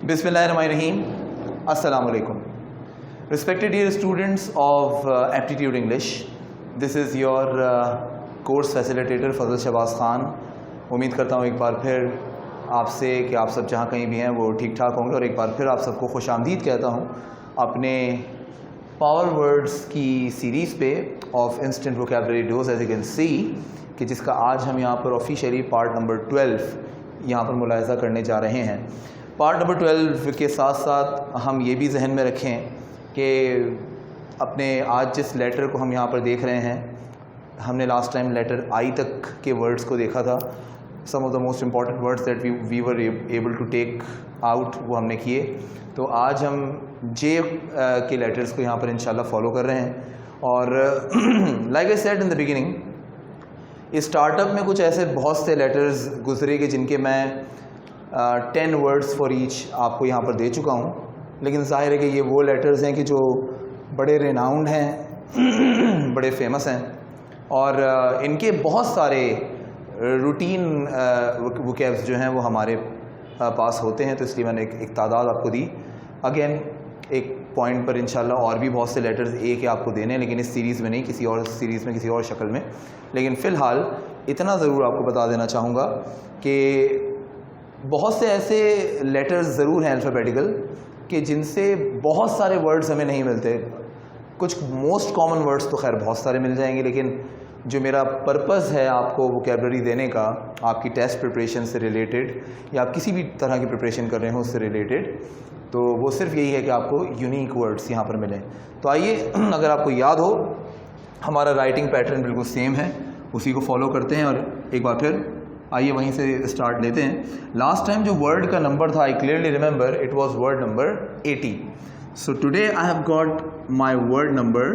Bismillahirrahmanirrahim. Assalamu alaikum. Respected dear students of Aptitude English, this is your course facilitator Fazl Shahbaz Khan. उम्मीद करता हूँ एक बार फिर आपसे कि आप सब जहाँ कहीं भी हैं वो ठीक ठाक होंगे और एक बार फिर आप सबको खुशामदीद कहता हूँ अपने पावर वर्ड्स की सीरीज़ पे of instant vocabulary dose as you can see कि जिसका आज हम यहाँ पर ऑफिशियली पार्ट नंबर 12 यहाँ पर मुलाहिज़ा करने जा रहे हैं। पार्ट नंबर 12 के साथ साथ हम ये भी जहन में रखें कि अपने आज जिस लेटर को हम यहाँ पर देख रहे हैं, हमने लास्ट टाइम लेटर आई तक के वर्ड्स को देखा था। Some of the most important words that we were able to take out वो हमने किए। तो आज हम जे के लेटर्स को यहाँ पर इंशाल्लाह फॉलो कर रहे हैं। और like I said in the beginning, इस स्टार्टअप में कुछ ऐसे बहुत से लेटर्स गुजरे कि जिनके मैं 10 वर्ड्स फॉर ईच आपको यहाँ पर दे चुका हूँ। लेकिन जाहिर है कि ये वो लेटर्स हैं कि जो बड़े रेनाउंड हैं, बड़े फेमस हैं और इनके बहुत सारे रूटीन वोकैब्स जो हैं वो हमारे पास होते हैं। तो इसलिए मैंने एक तादाद आपको दी। अगेन एक पॉइंट पर इंशाल्लाह और भी बहुत से लेटर्स ए के आपको देने हैं, लेकिन इस सीरीज़ में नहीं, किसी और सीरीज़ में, किसी और शक्ल में। लेकिन फ़िलहाल इतना ज़रूर आपको बता देना चाहूँगा कि बहुत से ऐसे लेटर्स ज़रूर हैं अल्फ़ाबेटिकल कि जिनसे बहुत सारे वर्ड्स हमें नहीं मिलते। कुछ मोस्ट कॉमन वर्ड्स तो खैर बहुत सारे मिल जाएंगे, लेकिन जो मेरा पर्पज़ है आपको वोकैबुलरी देने का, आपकी टेस्ट प्रिपरेशन से रिलेटेड या आप किसी भी तरह की प्रिपरेशन कर रहे हो उससे रिलेटेड, तो वो सिर्फ यही है कि आपको यूनिक वर्ड्स यहाँ पर मिलें। तो आइए, अगर आपको याद हो, हमारा राइटिंग पैटर्न बिल्कुल सेम है, उसी को फॉलो करते हैं। और एक बार फिर आइए वहीं से स्टार्ट लेते हैं। लास्ट टाइम जो वर्ड का नंबर था, I clearly remember, it was word number 80। So today I have got my word number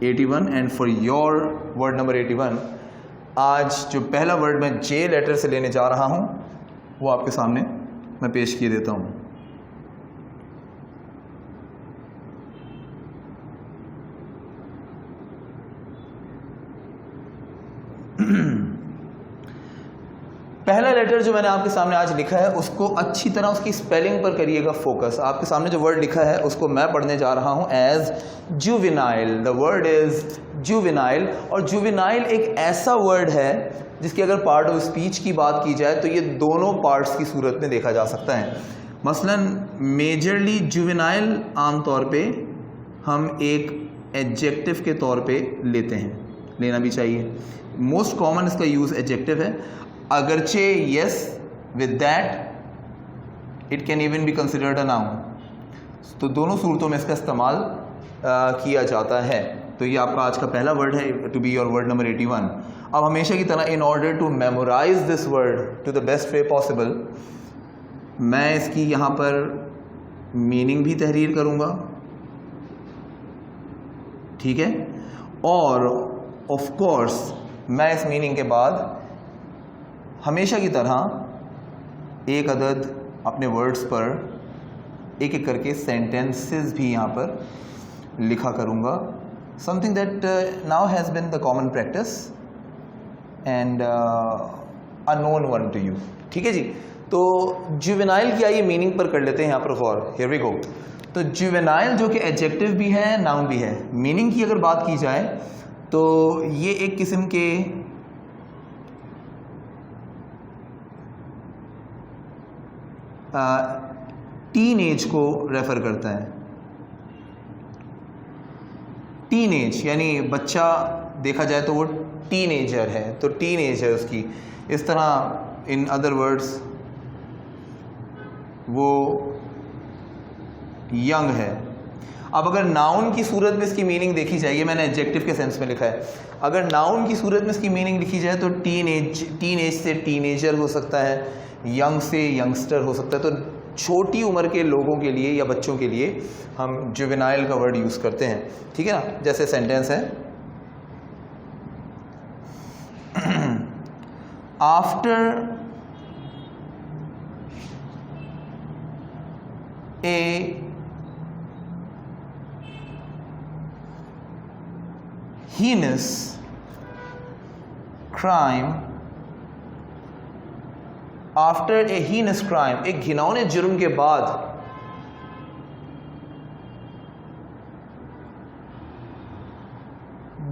81 and for your word number 81 आज जो पहला वर्ड मैं जे लेटर से लेने जा रहा हूँ वो आपके सामने मैं पेश किए देता हूँ। पहला लेटर जो मैंने आपके सामने आज लिखा है उसको अच्छी तरह उसकी स्पेलिंग पर करिएगा फोकस। आपके सामने जो वर्ड लिखा है उसको मैं पढ़ने जा रहा हूँ as juvenile. The word is juvenile. और जुवेनाइल एक ऐसा वर्ड है जिसकी अगर पार्ट ऑफ स्पीच की बात की जाए तो ये दोनों पार्ट्स की सूरत में देखा जा सकता है। मसलन मेजरली जुवेनाइल आमतौर पे हम एक एडजेक्टिव के तौर पे लेते हैं, लेना भी चाहिए। मोस्ट कॉमन इसका यूज़ एडजेक्टिव है, अगरचे yes with that it can even be considered a noun. तो दोनों सूरतों में इसका इस्तेमाल किया जाता है। तो ये आपका आज का पहला वर्ड है, to be your word number 81। अब हमेशा की तरह in order to memorise this word to the best way possible, मैं इसकी यहाँ पर मीनिंग भी तहरीर करूँगा, ठीक है। और ऑफ कोर्स मैं इस मीनिंग के बाद हमेशा की तरह एक अदद अपने वर्ड्स पर एक एक करके सेंटेंसेस भी यहाँ पर लिखा करूँगा। Something that now has been the common practice and a known one two you, ठीक है जी। तो जुवेनाइल की आइए मीनिंग पर कर लेते हैं यहाँ पर गौर। Here we go. तो जुवेनाइल जो कि एडजेक्टिव भी है, नाउन भी है। मीनिंग की अगर बात की जाए तो ये एक किस्म के टीन एज को रेफ़र करता है। टीन एज यानी बच्चा देखा जाए तो वो टीनेजर है, तो टीन एज है उसकी। इस तरह इन अदर वर्ड्स वो यंग है। अब अगर नाउन की सूरत में इसकी मीनिंग देखी जाए, ये मैंने एडजेक्टिव के सेंस में लिखा है, अगर नाउन की सूरत में इसकी मीनिंग लिखी जाए तो टीन एज से टीनेजर हो सकता है, यंग से यंगस्टर हो सकता है। तो छोटी उम्र के लोगों के लिए या बच्चों के लिए हम जुवेनाइल का वर्ड यूज़ करते हैं, ठीक है ना। जैसे सेंटेंस है, after a heinous crime after a heinous crime, एक घिनौने जुर्म के बाद,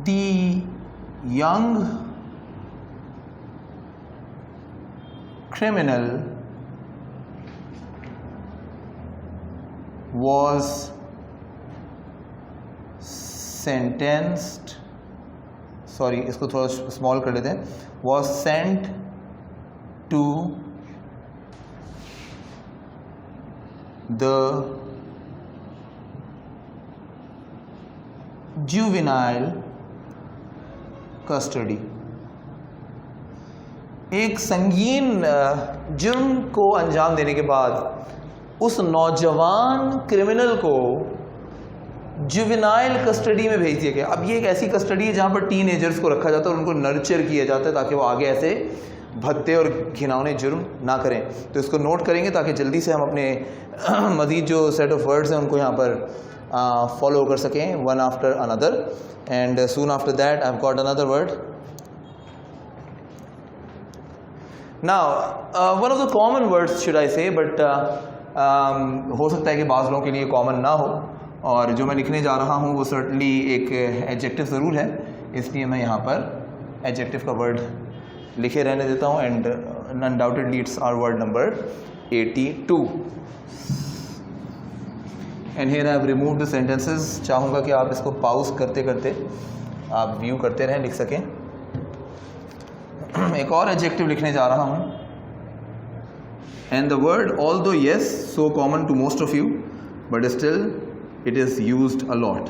the young criminal was sentenced, sorry इसको थोड़ा स्मॉल कर लेते हैं, was sent to the juvenile custody। एक संगीन जुर्म को अंजाम देने के बाद उस नौजवान क्रिमिनल को जुवेनाइल कस्टडी में भेज दिया गया। अब ये एक ऐसी कस्टडी है जहाँ पर टीनेजर्स को रखा जाता है और उनको नर्चर किया जाता है ताकि वो आगे ऐसे भद्दे और घिनौने जुर्म ना करें। तो इसको नोट करेंगे ताकि जल्दी से हम अपने मज़ीद जो सेट ऑफ वर्ड्स हैं उनको यहाँ पर फॉलो कर सकें, one after another. And soon after that I have got another word. Now, one of the common words should I say, but हो सकता है कि बाज़ लोगों के लिए कॉमन ना हो, और जो मैं लिखने जा रहा हूँ वो सर्टनली एक एडजेक्टिव ज़रूर है, इसलिए मैं यहाँ पर एडजेक्टिव का वर्ड लिखे रहने देता हूँ। And undoubtedly it's our word number 82। And here I have removed the sentences. चाहूँगा कि आप इसको पॉज करते करते आप व्यू करते रहें, लिख सकें। एक और एडजेक्टिव लिखने जा रहा हूं। And the word although yes so common to most of you but still it is used a lot.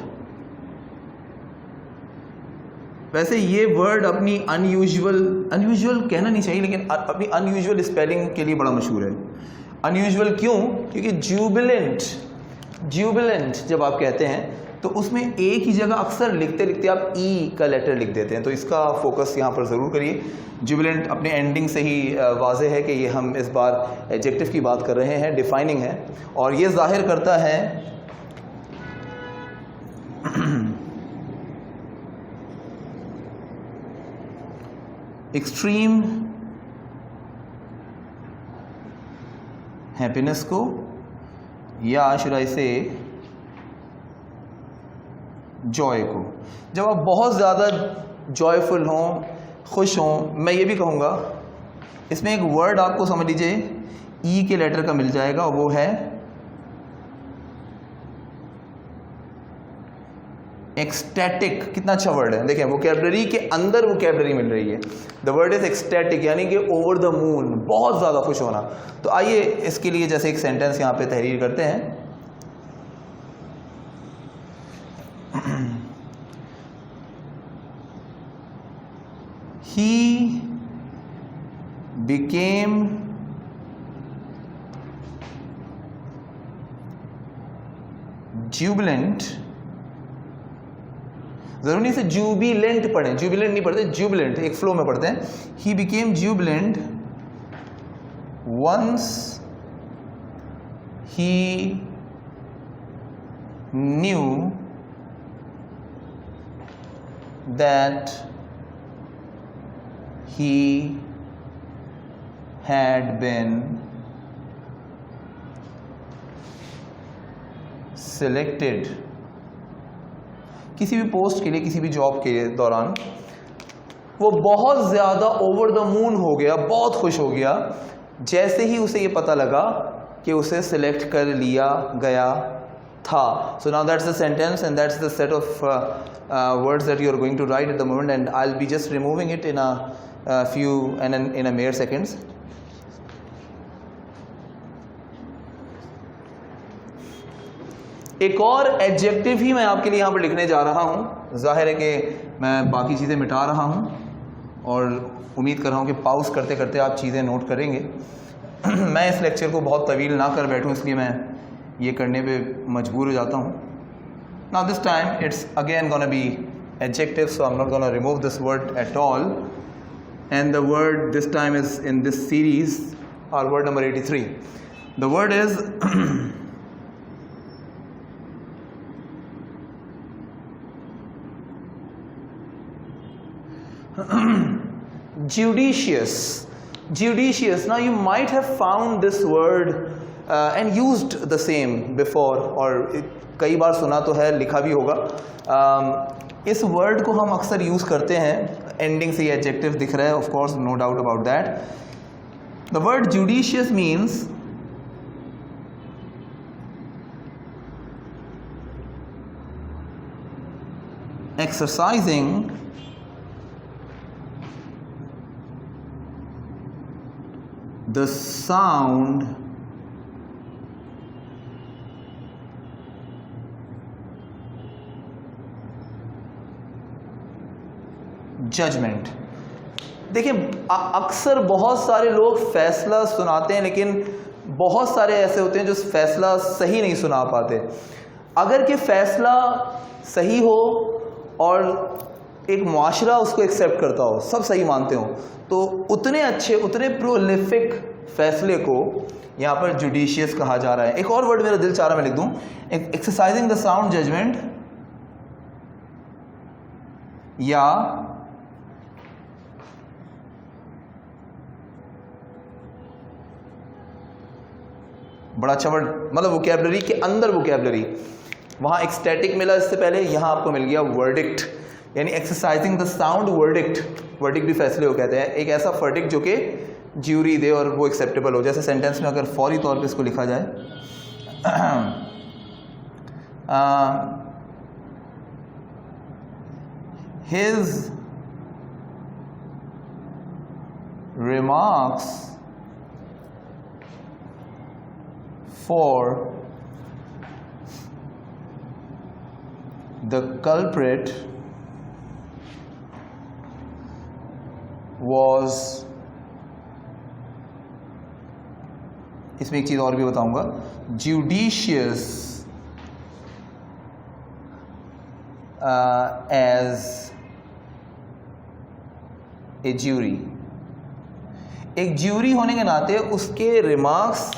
वैसे ये वर्ड अपनी अनयूजुअल कहना नहीं चाहिए, लेकिन अपनी अनयूजुअल स्पेलिंग के लिए बड़ा मशहूर है। अनयूजुअल क्यों? क्योंकि जुबिलेंट जब आप कहते हैं तो उसमें एक ही जगह अक्सर लिखते लिखते आप ई का लेटर लिख देते हैं, तो इसका फोकस यहाँ पर ज़रूर करिए। जुबिलेंट अपने एंडिंग से ही वाज़ेह है कि ये हम इस बार एडजेक्टिव की बात कर रहे हैं, डिफाइनिंग है, और ये जाहिर करता है एक्सट्रीम हैप्पीनेस को, या शुड आई से जॉय को। जब आप बहुत ज़्यादा जॉयफुल हों, खुश हों, मैं ये भी कहूँगा इसमें एक वर्ड आपको समझ लीजिए ई के लेटर का मिल जाएगा, वो है एक्सटैटिक। कितना अच्छा वर्ड है, देखें वोकैबुलरी के अंदर वोकैबुलरी मिल रही है। द वर्ड इज एक्सटैटिक, यानी कि ओवर द मून, बहुत ज़्यादा खुश होना। तो आइए इसके लिए जैसे एक सेंटेंस यहाँ पे तहरीर करते हैं। He became jubilant, जरूरी नहीं से जुबिलेंट पढ़ें, जुबिलेंट नहीं पढ़ते, जुबिलेंट एक फ्लो में पढ़ते हैं। He became jubilant once he knew that he had been selected। किसी भी पोस्ट के लिए, किसी भी जॉब के दौरान वो बहुत ज़्यादा ओवर द मून हो गया, बहुत खुश हो गया जैसे ही उसे ये पता लगा कि उसे सिलेक्ट कर लिया गया था। So now that's the sentence and that's the set of words that you are going to write at the moment, and I'll be just removing it in a few and in a mere seconds. एक और adjective ही मैं आपके लिए यहाँ पर लिखने जा रहा हूँ। जाहिर है कि मैं बाकी चीज़ें मिटा रहा हूँ और उम्मीद कर रहा हूँ कि पॉज करते करते आप चीज़ें नोट करेंगे। मैं इस लेक्चर को बहुत तवील ना कर बैठूँ, इसलिए मैं ये करने पे मजबूर हो जाता हूँ। Now this time it's again gonna be adjective, so I'm not gonna remove this word at all. And the word this time is in this series, our word number 83. The word is judicious. Judicious. Now you might have found this word and used the same before, और कई बार सुना तो है, लिखा भी होगा. इस word को हम अक्सर यूज़ करते हैं, एंडिंग से ये एडजेक्टिव दिख रहा है, of course no doubt about that. The word judicious means exercising the sound judgement. देखिए अक्सर बहुत सारे लोग फैसला सुनाते हैं, लेकिन बहुत सारे ऐसे होते हैं जो फैसला सही नहीं सुना पाते. अगर कि फैसला सही हो और एक मुआशरा उसको एक्सेप्ट करता हो, सब सही मानते हो, तो उतने अच्छे, उतने प्रोलिफिक फैसले को यहाँ पर जुडिशियस कहा जा रहा है. एक और वर्ड मेरा दिल चाह रहा मैं लिख दूँ, एक्सरसाइजिंग द साउंड जजमेंट, या बड़ा अच्छा वर्ड, मतलब वोकैबुलरी के अंदर वोकैबुलरी. वहाँ एक स्टैटिक मिला इससे पहले, यहाँ आपको मिल गया वर्डिक्ट, यानी exercising the sound verdict. Verdict भी फैसले को कहते हैं, एक ऐसा वर्डिक्ट जो कि ज्यूरी दे और वो एक्सेप्टेबल हो. जैसे सेंटेंस में अगर फौरी तौर पे इसको लिखा जाए, his remarks for the culprit was, इसमें एक चीज और भी बताऊंगा, judicious as a jury. एक ज्यूरी होने के नाते उसके रिमार्क्स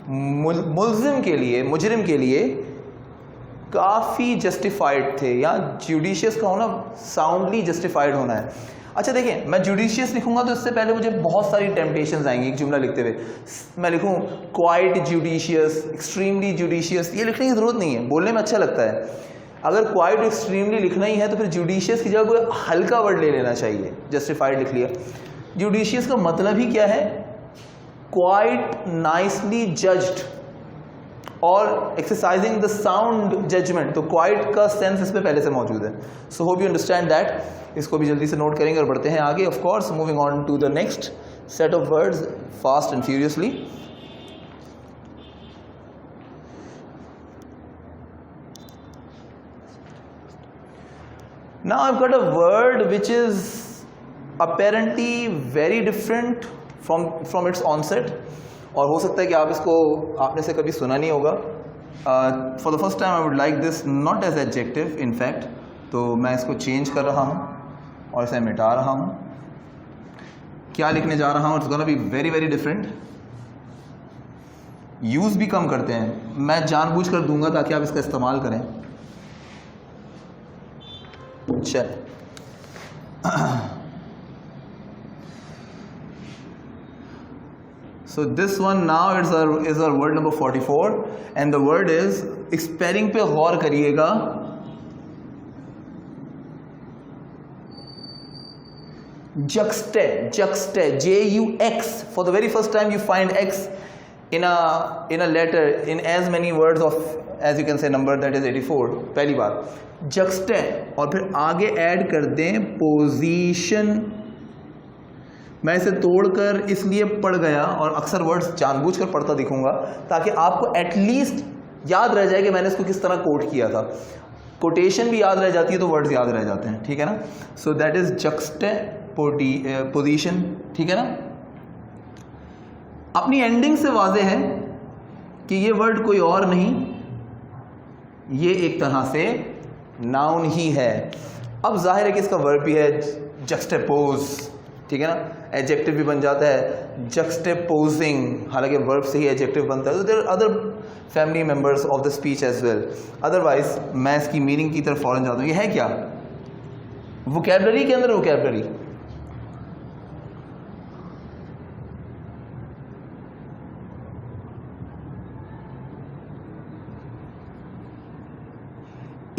मुल्जिम के लिए, मुजरिम के लिए काफ़ी जस्टिफाइड थे. या जुडिशियस का होना साउंडली जस्टिफाइड होना है. अच्छा देखिए, मैं जुडिशियस लिखूंगा तो इससे पहले मुझे बहुत सारी टेम्पटेशंस आएंगी. एक जुमला लिखते हुए मैं लिखूं क्वाइट जुडिशियस, एक्सट्रीमली जुडिशियस, ये लिखने की ज़रूरत नहीं है, बोलने में अच्छा लगता है. अगर क्वाइट एक्सट्रीमली लिखना ही है तो फिर जुडिशियस की जगह कोई हल्का वर्ड ले लेना चाहिए. जस्टिफाइड लिख लिया. जुडिशियस का मतलब ही क्या है? क्वाइट नाइसली जज्ड और एक्सरसाइजिंग द साउंड जजमेंट. तो क्वाइट का सेंस इसमें पहले से मौजूद है. So hope you understand that. इसको भी जल्दी से नोट करेंगे और बढ़ते हैं आगे. Of course moving on to the next set of words fast and furiously. Now I have got a word which is apparently very different from its onset, और हो सकता है कि आप इसको आपने से कभी सुना नहीं होगा. For the first time I would like this not as adjective in fact. तो मैं इसको चेंज कर रहा हूँ और इसे मिटा रहा हूँ. क्या लिखने जा रहा हूँ? It's gonna be very very different. Use भी कम करते हैं, मैं जानबूझकर दूंगा ताकि आप इसका इस्तेमाल करें. चल So this one now is our word number 44 and the word is, spelling पे गौर करिएगा, juxte, J-U-X. For the very first time you find X in a letter in as many words of, as you can say, number that is 84. पहली बार juxte, और फिर आगे add कर दें position. मैं इसे तोड़कर इसलिए पढ़ गया और अक्सर वर्ड्स जानबूझकर पढ़ता दिखूंगा ताकि आपको एटलीस्ट याद रह जाए कि मैंने इसको किस तरह कोट किया था. कोटेशन भी याद रह जाती है तो वर्ड्स याद रह जाते हैं, ठीक है ना. सो दैट इज जुक्सटेपोजिशन, ठीक है ना. अपनी एंडिंग से वाज़ेह है कि ये वर्ड कोई और नहीं, ये एक तरह से नाउन ही है. अब जाहिर है कि इसका वर्ब भी है जक्सटेपोज, ठीक है ना. एडजेक्टिव भी बन जाता है जक्सटेपोजिंग, हालांकि वर्ब से ही एडजेक्टिव बनता है. तो there are other family members of the speech as well. Otherwise मैं इसकी मीनिंग की तरफ फौरन जाता हूँ. ये है क्या? वोकैबुलरी के अंदर वोकैबुलरी.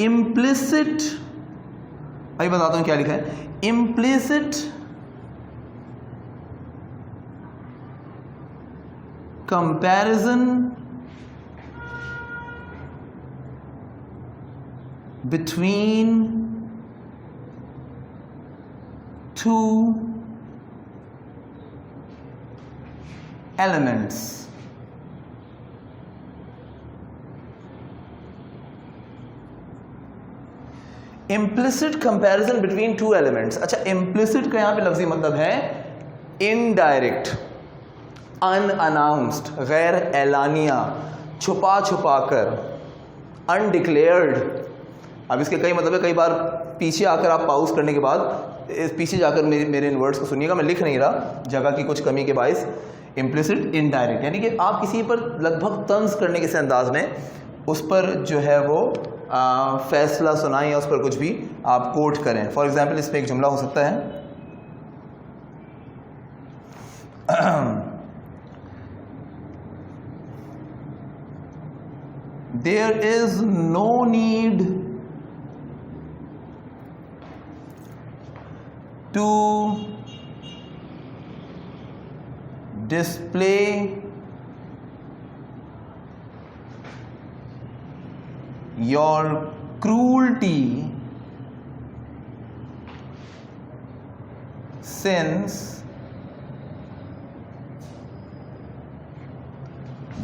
इम्प्लिसिट, अभी बताता हूं क्या लिखा है, implicit comparison between two elements. Implicit comparison between two elements. अच्छा, implicit का यहाँ पे लफ्जी मतलब है indirect, unannounced, गैर एलानिया, छुपा छुपा कर, undeclared. अब इसके कई मतलब है, कई बार पीछे आकर आप पाउस करने के बाद पीछे जाकर मेरे इन वर्ड्स को सुनिएगा, मैं लिख नहीं रहा जगह की कुछ कमी के बायस। इम्प्लिसिट इनडायरेक्ट यानी कि आप किसी पर लगभग तंज करने के से अंदाज में उस पर जो है वो फैसला सुनाएं या उस पर कुछ भी आप कोट करें। फॉर एग्जाम्पल इस पर एक जुमला हो सकता है, there is no need to display your cruelty since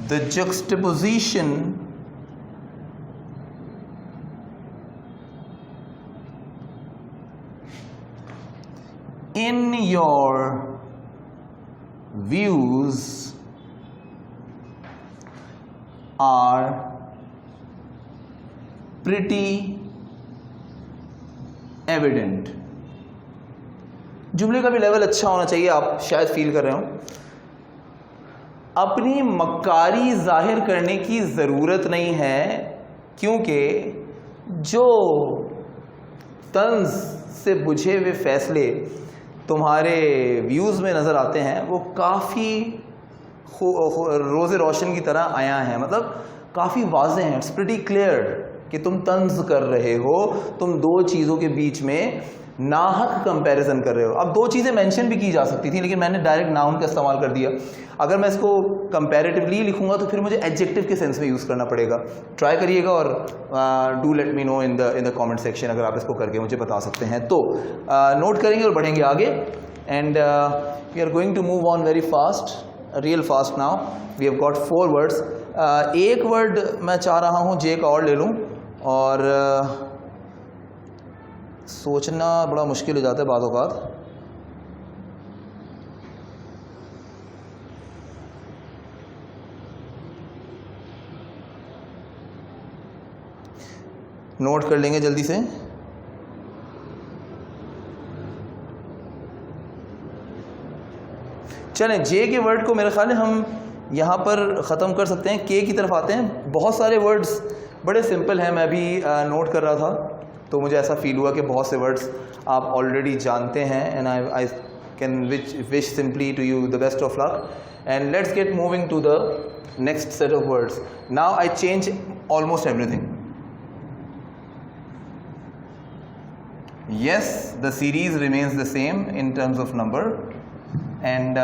the juxtaposition in your views are pretty evident. जुमले का भी लेवल अच्छा होना चाहिए, आप शायद फील कर रहे हो। अपनी मक्कारी जाहिर करने की ज़रूरत नहीं है, क्योंकि जो तंज से बुझे हुए फैसले तुम्हारे व्यूज़ में नज़र आते हैं वो काफ़ी रोज़े रोशन की तरह आया है, मतलब काफ़ी वाज़ेह हैं। इट्स प्रीटी क्लियर कि तुम तंज कर रहे हो, तुम दो चीज़ों के बीच में नाहक कंपैरिजन कर रहे हो। अब दो चीज़ें मेंशन भी की जा सकती थी, लेकिन मैंने डायरेक्ट नाउन का इस्तेमाल कर दिया। अगर मैं इसको कंपैरेटिवली लिखूंगा तो फिर मुझे एडजेक्टिव के सेंस में यूज़ करना पड़ेगा। ट्राई करिएगा और do let me know in the comment section अगर आप इसको करके मुझे बता सकते हैं तो। नोट करेंगे और बढ़ेंगे आगे। And we are going to move on very fast, real fast now. We have got 4 words. एक वर्ड मैं चाह रहा हूँ जे का और ले लूँ, और सोचना बड़ा मुश्किल हो जाता है बाद औक़ात। नोट कर लेंगे जल्दी से। चलें, जे के वर्ड को मेरे ख्याल है हम यहाँ पर ख़त्म कर सकते हैं। के की तरफ आते हैं। बहुत सारे वर्ड्स बड़े सिंपल हैं, मैं भी नोट कर रहा था तो मुझे ऐसा फील हुआ कि बहुत से वर्ड्स आप ऑलरेडी जानते हैं। And I can wish simply to you the best of luck, and let's get moving to the next set of words. Now I change almost everything. Yes, the series remains the same in terms of number, and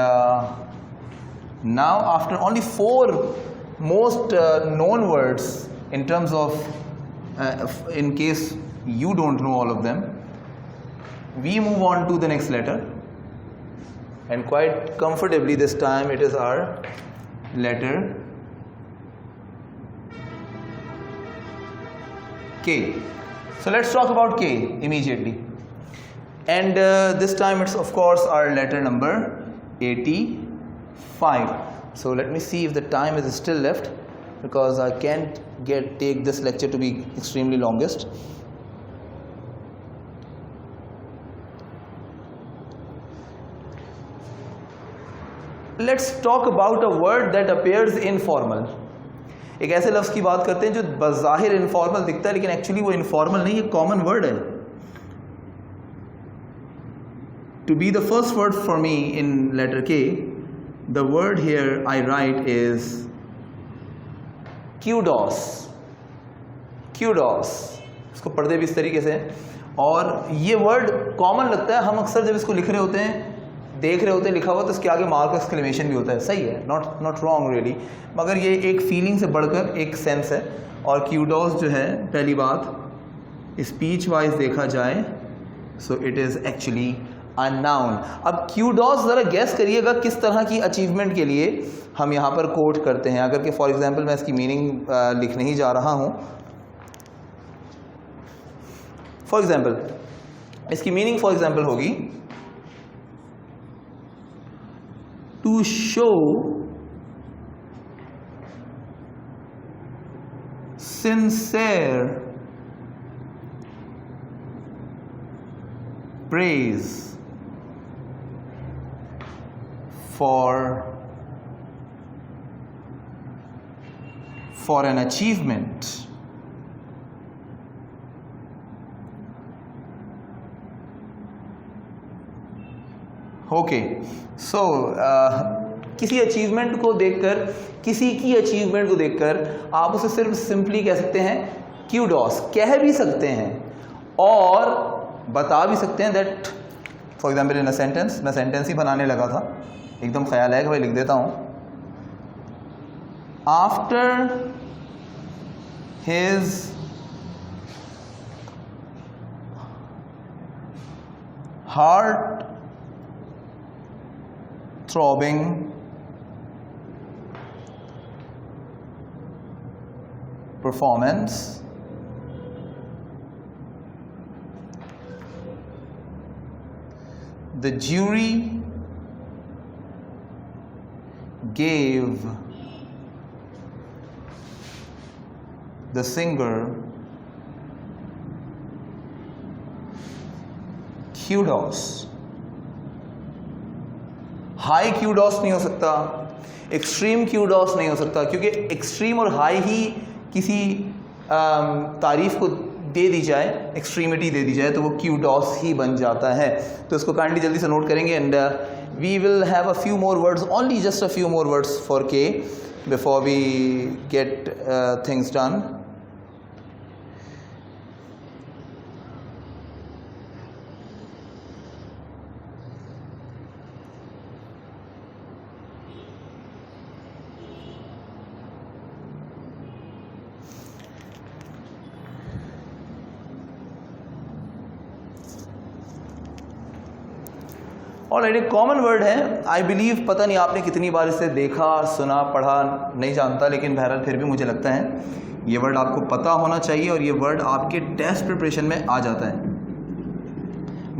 now after only 4 most known words in terms of in case you don't know all of them, we move on to the next letter, and quite comfortably this time it is our letter K. So let's talk about K immediately, and this time it's of course our letter number 85. So let me see if the time is still left, because I can't take this lecture to be extremely longest. Let's talk about a word that appears informal. एक ऐसे लफ्ज़ की बात करते हैं जो बज़ाहिर informal दिखता है, लेकिन एक्चुअली वो इनफॉर्मल नहीं, ये कॉमन वर्ड है। To be the first word for me in letter K, the word here I write is kudos. Kudos, इसको पढ़ते भी इस तरीके से हैं। और ये वर्ड कॉमन लगता है, हम अक्सर जब इसको लिख रहे होते हैं, देख रहे होते हैं लिखा हुआ, तो इसके आगे मार्क एक्सक्लेमेशन भी होता है, सही है, नॉट रॉन्ग रियली, मगर ये एक फीलिंग से बढ़कर एक सेंस है। और क्यूडोस जो है, पहली बात स्पीच वाइज देखा जाए so it is actually a noun. अब क्यूडोस ज़रा गैस करिएगा किस तरह की अचीवमेंट के लिए हम यहाँ पर कोट करते हैं। अगर कि फॉर एग्जांपल मैं इसकी मीनिंग लिखने ही जा रहा हूँ, फॉर एग्जांपल इसकी मीनिंग फॉर एग्जांपल होगी to show sincere praise for an achievement so किसी अचीवमेंट को देखकर, किसी की अचीवमेंट को देखकर आप उसे सिर्फ सिंपली कह सकते हैं क्यूडोस, कह भी सकते हैं और बता भी सकते हैं that, for example in a sentence, मैं सेंटेंस ही बनाने लगा था, एकदम ख्याल है कि भाई लिख देता हूं, after his heart throbbing performance, the jury gave the singer kudos. High kudos नहीं हो सकता, एक्सट्रीम क्यूडोस नहीं हो सकता, क्योंकि एक्सट्रीम और हाई ही किसी तारीफ को दे दी जाए, एक्सट्रीमिटी दे दी जाए, तो वो क्यूडोस ही बन जाता है। तो इसको काइंडली जल्दी से नोट करेंगे and we will have a few more words, only just a few more words for K before we get things done. Alright, एक कॉमन वर्ड है, आई बिलीव, पता नहीं आपने कितनी बार इसे देखा, सुना, पढ़ा, नहीं जानता, लेकिन बहरहाल फिर भी मुझे लगता है ये वर्ड आपको पता होना चाहिए और ये वर्ड आपके टेस्ट प्रिपरेशन में आ जाता है।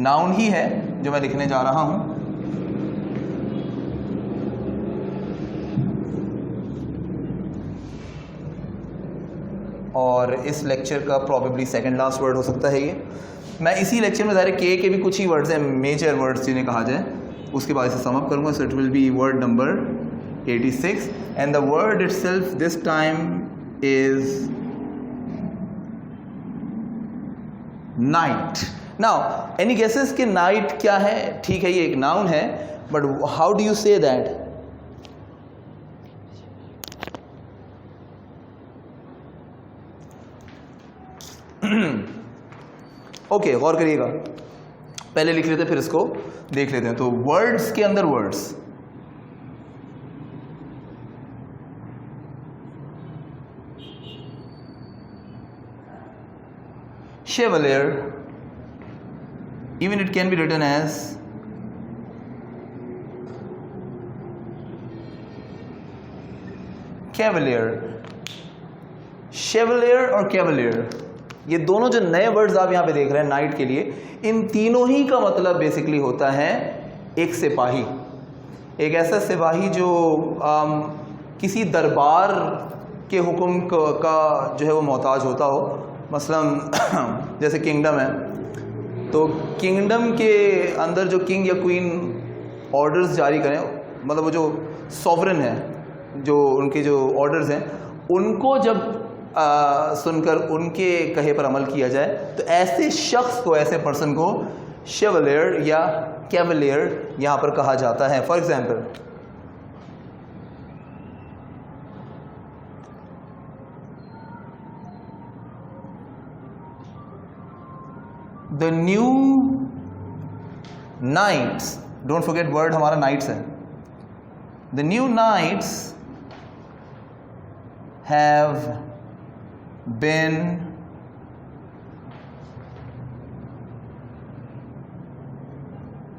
नाउन ही है जो मैं लिखने जा रहा हूँ। और इस लेक्चर का प्रॉबेबली सेकंड लास्ट वर्ड हो सकता है ये। मैं इसी लेक्चर में ज़ाहिर के भी कुछ ही वर्ड्स हैं, मेजर वर्ड्स जिन्हें कहा जाए, उसके बाद से सम अप करूँगा। So it will be word number 86 and the word itself this time is night. Now any guesses कि नाइट क्या है? ठीक है, ये एक नाउन है, but how do you say that? Okay, गौर करिएगा, पहले लिख लेते हैं फिर इसको देख लेते हैं। तो वर्ड्स के अंदर words, chevalier, even it can be written as cavalier, chevalier और cavalier, ये दोनों जो नए वर्ड्स आप यहां पे देख रहे हैं नाइट के लिए, इन तीनों ही का मतलब बेसिकली होता है एक सिपाही, एक ऐसा सिपाही जो किसी दरबार के हुक्म का जो है वो मोहताज होता हो। मसलन जैसे किंगडम है, तो किंगडम के अंदर जो किंग या क्वीन ऑर्डर्स जारी करें, मतलब वो जो सॉवरन है, जो उनके जो ऑर्डर्स हैं, उनको जब सुनकर उनके कहे पर अमल किया जाए, तो ऐसे शख्स को, ऐसे पर्सन को शेवलियर या कैवलियर यहाँ पर कहा जाता है। For example, the new knights, don't forget word हमारा नाइट्स है, the new knights have been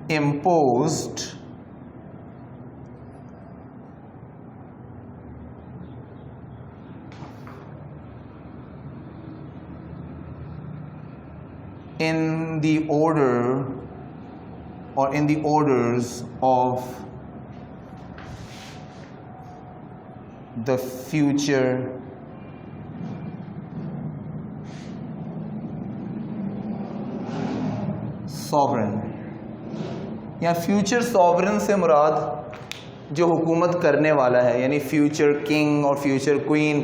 imposed in the order or in the orders of the future sovereign। या फ्यूचर सॉवरन से मुराद जो हुकूमत करने वाला है, यानी फ्यूचर किंग और future queen,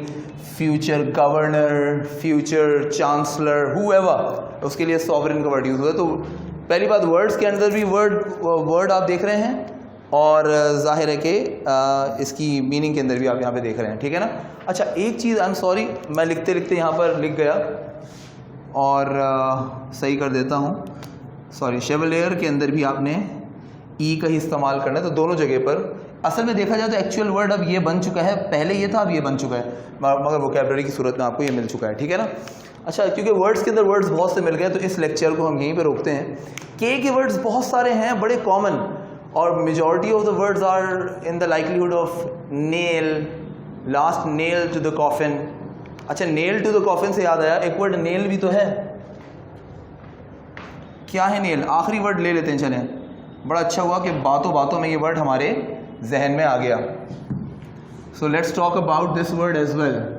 future governor, future chancellor, however, उसके लिए सॉवरन का वर्ड यूज़ हुआ है। तो पहली बात, वर्ड्स के अंदर भी वर्ड आप देख रहे हैं और जाहिर है कि इसकी मीनिंग के अंदर भी आप यहाँ पे देख रहे हैं, ठीक है ना। अच्छा, एक चीज़, आई एम सॉरी, मैं लिखते लिखते यहाँ पर लिख गया और सही कर देता हूँ, सॉरी। शेवलेयर के अंदर भी आपने ई का ही इस्तेमाल करना है, तो दोनों जगह पर असल में देखा जाए तो एक्चुअल वर्ड अब ये बन चुका है, पहले ये था, अब ये बन चुका है, मगर वोकैबुलरी की सूरत में आपको ये मिल चुका है, ठीक है ना। अच्छा, क्योंकि वर्ड्स के अंदर वर्ड्स बहुत से मिल गए तो इस लेक्चर को हम यहीं पे रोकते हैं। के वर्ड्स बहुत सारे हैं, बड़े कॉमन, और majority of the words are in the likelihood of nail, last nail to the coffin. अच्छा, नेल टू द कॉफिन से याद आया, एक वर्ड नेल भी तो है। क्या है नेल? आखिरी वर्ड ले लेते हैं, चलें। बड़ा अच्छा हुआ कि बातों बातों में ये वर्ड हमारे जहन में आ गया। So let's talk about this word as well.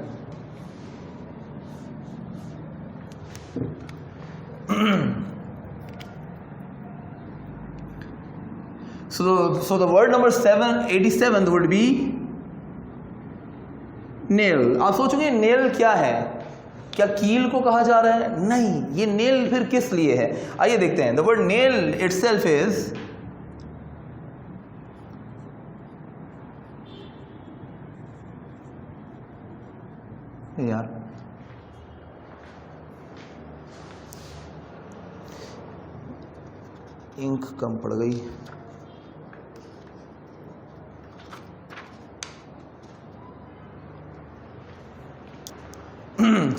So the word number 87 would be nail। आप सोचोगे नेल क्या है? क्या कील को कहा जा रहा है? नहीं, ये नेल फिर किस लिए है? आइए देखते हैं। The word nail itself is यार इंक कम पड़ गई।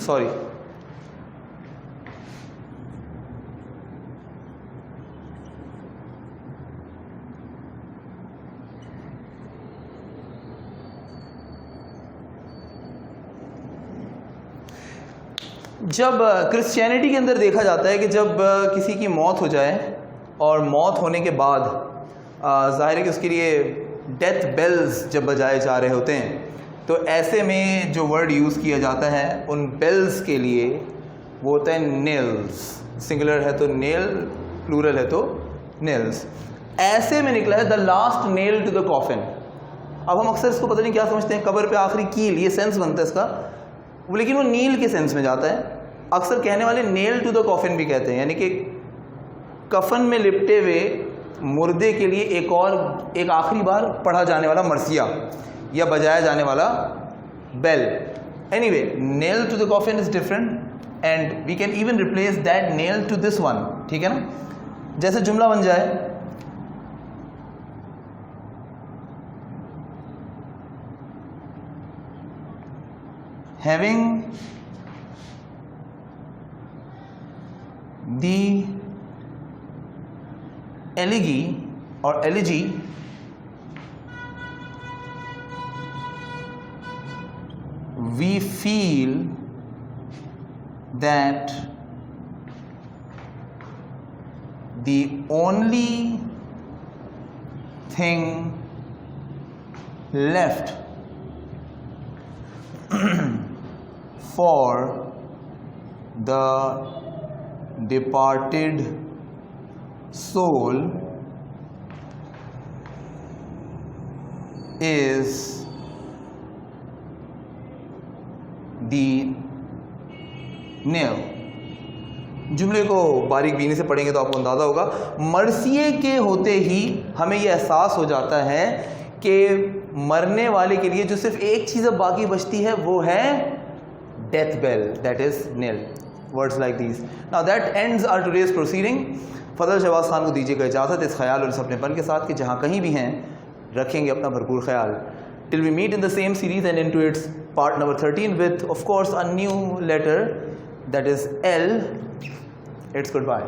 सॉरी, जब क्रिश्चियनिटी के अंदर देखा जाता है कि जब किसी की मौत हो जाए और मौत होने के बाद ज़ाहिर है कि उसके लिए डेथ बेल्स जब बजाए जा रहे होते हैं, तो ऐसे में जो वर्ड यूज़ किया जाता है उन बेल्स के लिए वो होता है नेल्स। सिंगुलर है तो नेल, प्लूरल है तो नेल्स। ऐसे में निकला है the last nail to the coffin. अब हम अक्सर इसको पता नहीं क्या समझते हैं, कब्र पे आखिरी कील, ये सेंस बनता है इसका, लेकिन वो नील के सेंस में जाता है। अक्सर कहने वाले नेल टू द कॉफिन भी कहते हैं, यानी कि कफन में लिपटे हुए मुर्दे के लिए एक आखिरी बार पढ़ा जाने वाला मरसिया या बजाया जाने वाला bell. Anyway, nail to the coffin is different and we can even replace that nail to this one, ठीक है ना। जैसे जुमला बन जाए, having the elegy or elegy we feel that the only thing left for the departed soul is the nail। जुमले को बारीक बीनी से पढ़ेंगे तो आपको अंदाज़ा होगा, मरसिए के होते ही हमें यह एहसास हो जाता है कि मरने वाले के लिए जो सिर्फ एक चीज़ अब बाकी बचती है वो है death bell, that is nail. words like these. Now that ends our today's proceeding. Fazal Shahbaz Khan को दीजिएगा इजाज़त इस ख्याल और इस अपनेपन के साथ कि जहाँ कहीं भी हैं रखेंगे अपना भरपूर ख्याल. Till we meet in the same series and into its part number 13 with of course a new letter that is L. It's goodbye.